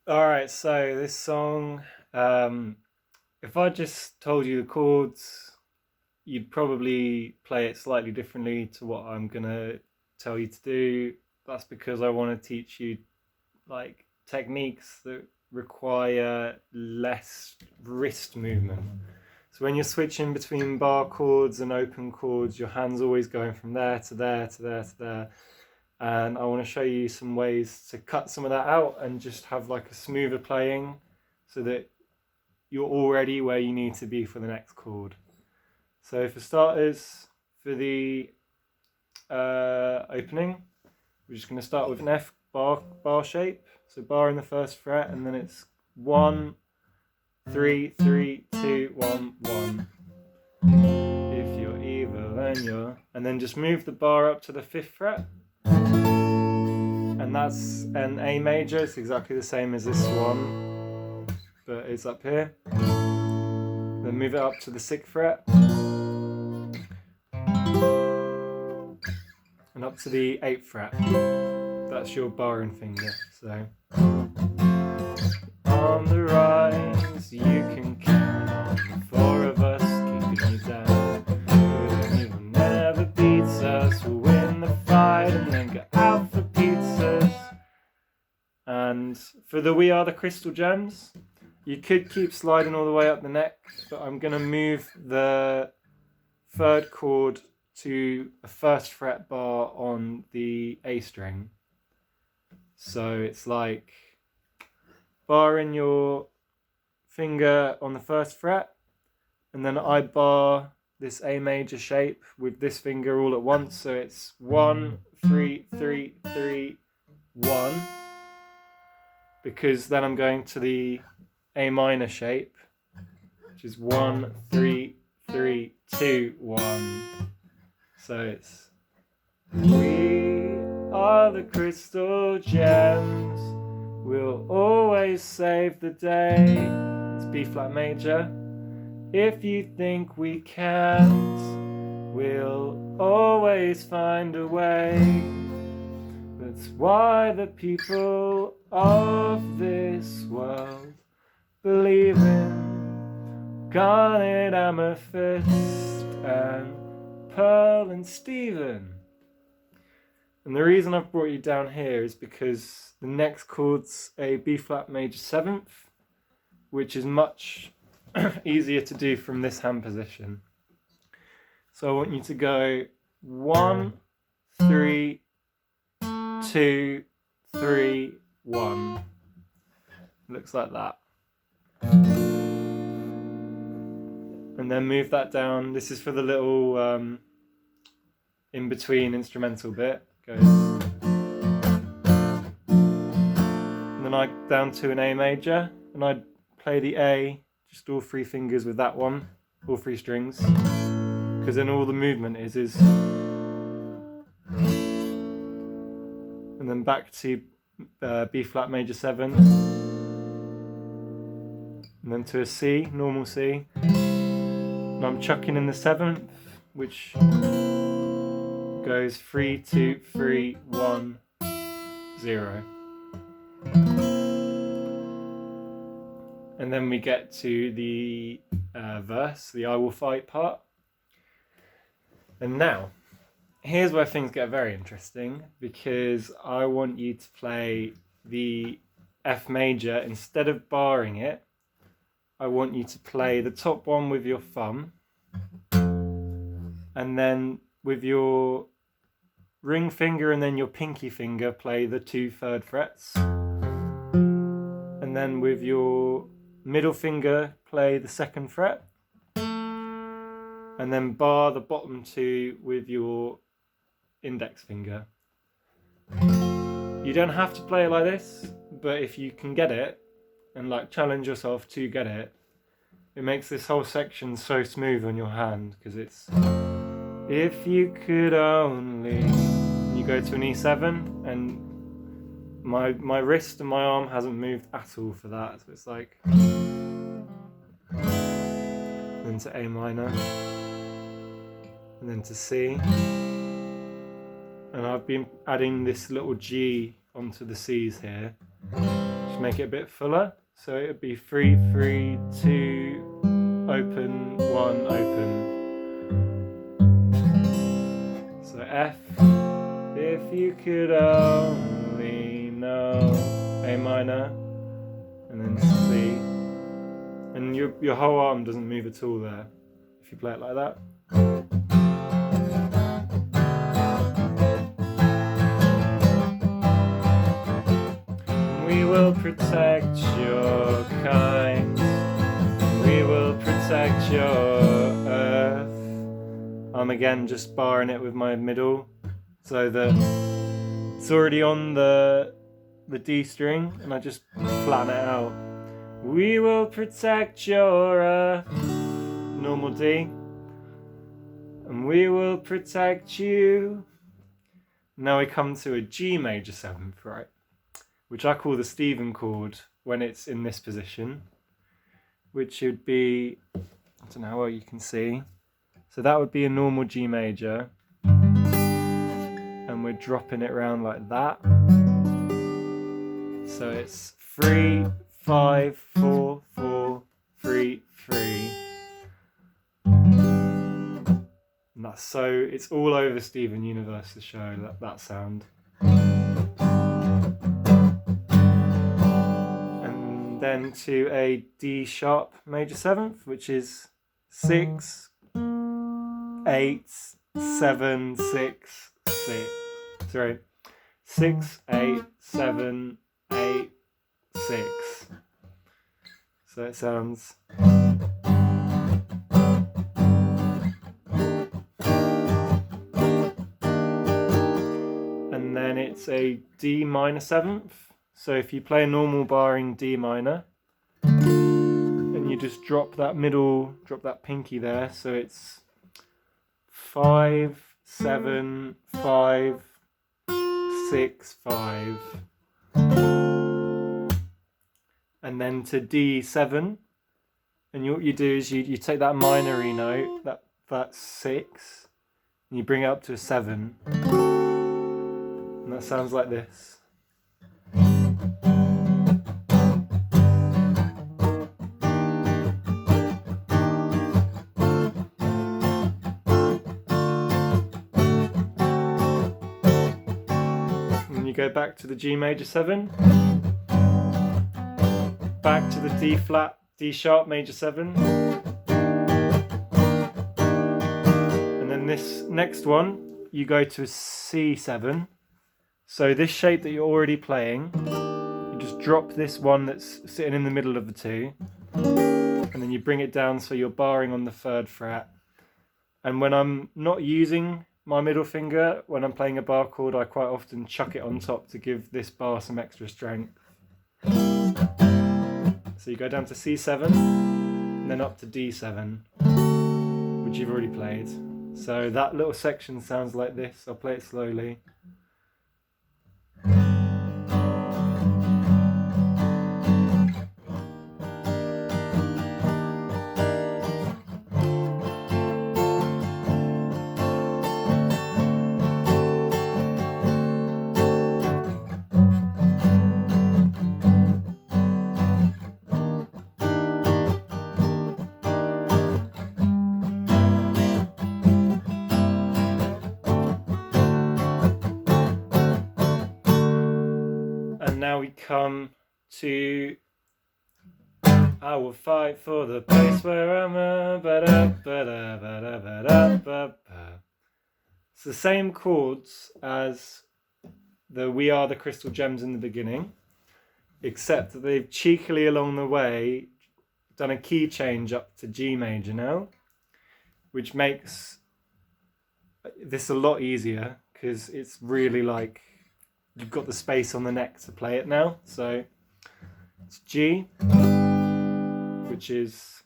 Alright, so this song, if I just told you the chords, you'd probably play it slightly differently to what I'm gonna tell you to do. That's because I want to teach you like techniques that require less wrist movement. So when you're switching between bar chords and open chords, your hand's always going from there to there to there to there. And I want to show you some ways to cut some of that out and just have like a smoother playing so that you're already where you need to be for the next chord. So for starters, for the opening, we're just going to start with an F bar shape. So bar in the first fret, and then it's 1, 3, 3, 2, 1, 1. If you're evil, then you're... And then just move the bar up to the 5th fret. And that's an A major. It's exactly the same as this one, but it's up here. Then move it up to the 6th fret. And up to the 8th fret. That's your barring finger. So on the rise, you can count on the 4 of us keeping you down. Good evil never beats us. We'll win the fight and then go out for pizzas. And for the We Are the Crystal Gems, you could keep sliding all the way up the neck, but I'm going to move the 3rd chord to a 1st fret bar on the A string. So it's like barring your finger on the 1st fret, and then I bar this A major shape with this finger all at once. So it's 1, 3, 3, 3, 1. Because then I'm going to the A minor shape, which is 1, 3, 3, 2, 1. So it's we are the crystal gems, we'll always save the day. It's B flat major. If you think we can't, we'll always find a way. That's why the people of this world believe in garnet, amethyst, and Pearl and Stephen. And the reason I've brought you down here is because the next chord's a B flat major 7th, which is much easier to do from this hand position. So I want you to go 1, 3, 2, 3, 1. Looks like that. And then move that down. This is for the little in between instrumental bit. Goes. And then I down to an A major, and I play the A, just all 3 fingers with that one, all 3 strings, because then all the movement is. And then back to B flat major 7, and then to a C, normal C, and I'm chucking in the 7th, which goes 3, 2, 3, 1, 0. And then we get to the verse, the I will fight part. And now, here's where things get very interesting, because I want you to play the F major. Instead of barring it, I want you to play the top one with your thumb, and then with your ring finger and then your pinky finger play the 2 3rd frets, and then with your middle finger play the 2nd fret, and then bar the bottom 2 with your index finger. You don't have to play it like this, but if you can get it and like challenge yourself to get it, it makes this whole section so smooth on your hand, because it's if you could only, you go to an E7, and my wrist and my arm hasn't moved at all for that, so it's like then to A minor, and then to C. And I've been adding this little G onto the C's here, just make it a bit fuller. So it would be 3, 3, 2, open, 1, open. So F, if you could only know, A minor, and then C. And your whole arm doesn't move at all there, if you play it like that. We will protect your kind, we will protect your earth. I'm again just barring it with my middle so that it's already on the D string and I just flatten it out. We will protect your earth, normal D, and we will protect you. Now we come to a G major 7th, right? Which I call the Stephen chord when it's in this position, which would be, I don't know how well you can see. So that would be a normal G major, and we're dropping it around like that. So it's 3, 5, 4, 4, 3, 3. And that's so, it's all over Steven Universe, the show, that sound. And then to a D sharp major 7th, which is 6, 8, 7, 6, 6. Sorry, 6, 8, 7, 8, 6. So it sounds. And then it's a D minor 7th. So if you play a normal barring D minor, and you just drop that middle, drop that pinky there, so it's 5, 7, 5, 6, 5. And then to D7, and what you do is you take that minor E note, that's 6, and you bring it up to a 7, and that sounds like this. And you go back to the G major 7. Back to the D flat, D sharp major 7. And then this next one, you go to a C7. So this shape that you're already playing, you just drop this one that's sitting in the middle of the two. And then you bring it down so you're barring on the 3rd fret. And when I'm not using my middle finger, when I'm playing a bar chord, I quite often chuck it on top to give this bar some extra strength. So you go down to C7, and then up to D7, which you've already played. So that little section sounds like this. I'll play it slowly. And now we come to I will fight for the place where I'm It's the same chords as the We Are the Crystal Gems in the beginning, except that they've cheekily along the way done a key change up to G major now, which makes this a lot easier because it's really like you've got the space on the neck to play it now. So it's G, which is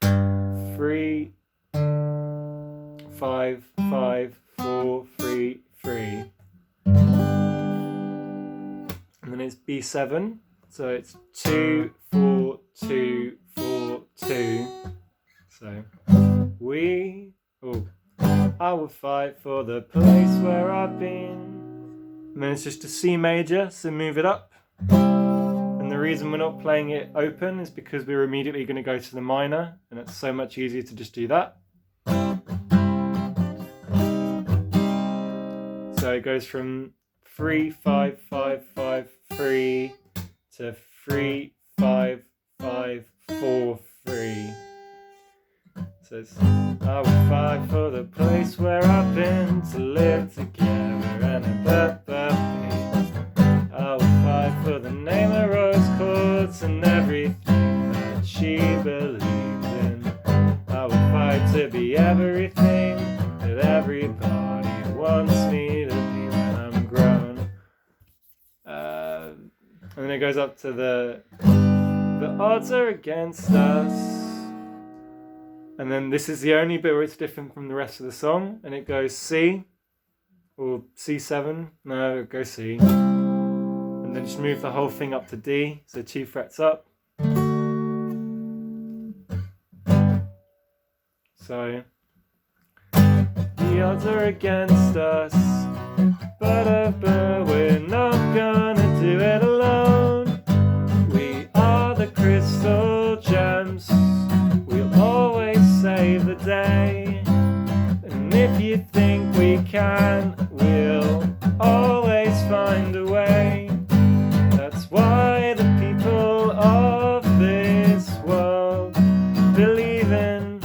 3, 5, 5, 4, 3, 3. And then it's B7, so it's 2, 4, 2, 4, 2. So I will fight for the place where I've been. And then it's just a C major, so move it up. And And the reason we're not playing it open is because we're immediately going to go to the minor, and it's so much easier to just do that. So it goes from 3 5 5 5 3 to 3 5 5 4 3. So it's, I will fight for the place where I've been to live together and I will fight for the name of rose chords and everything that she believes in. I will fight to be everything that everybody wants me to be when I'm grown. And then it goes up to the odds are against us. And then this is the only bit where it's different from the rest of the song, and it goes C or C7. No, it goes C. And then just move the whole thing up to D, so 2 frets up. So the odds are against us, but we're not gonna do it alone. We are the crystal gems. We'll always save the day. And if you think we can, we'll always find a way. That's why the people of this world believe in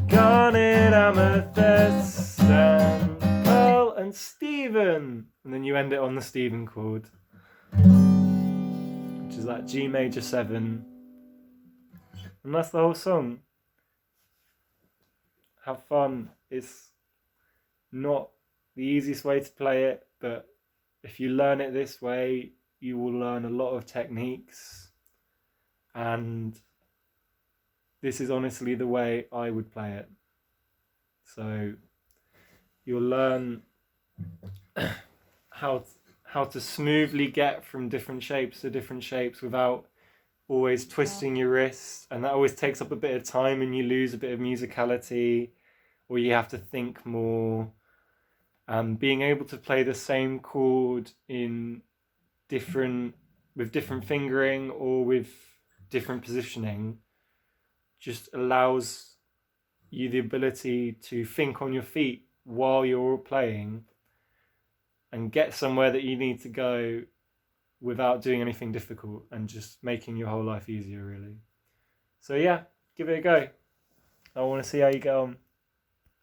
garnet, amethyst, and pearl, and Stephen. And then you end it on the Stephen chord, which is that G major 7. And that's the whole song. Have fun. It's not the easiest way to play it, but if you learn it this way, you will learn a lot of techniques. And this is honestly the way I would play it. So you'll learn how to smoothly get from different shapes to different shapes without always twisting your wrist, and that always takes up a bit of time and you lose a bit of musicality, or you have to think more. Being able to play the same chord with different fingering or with different positioning just allows you the ability to think on your feet while you're playing and get somewhere that you need to go without doing anything difficult and just making your whole life easier, really. So yeah, give it a go. I want to see how you get on.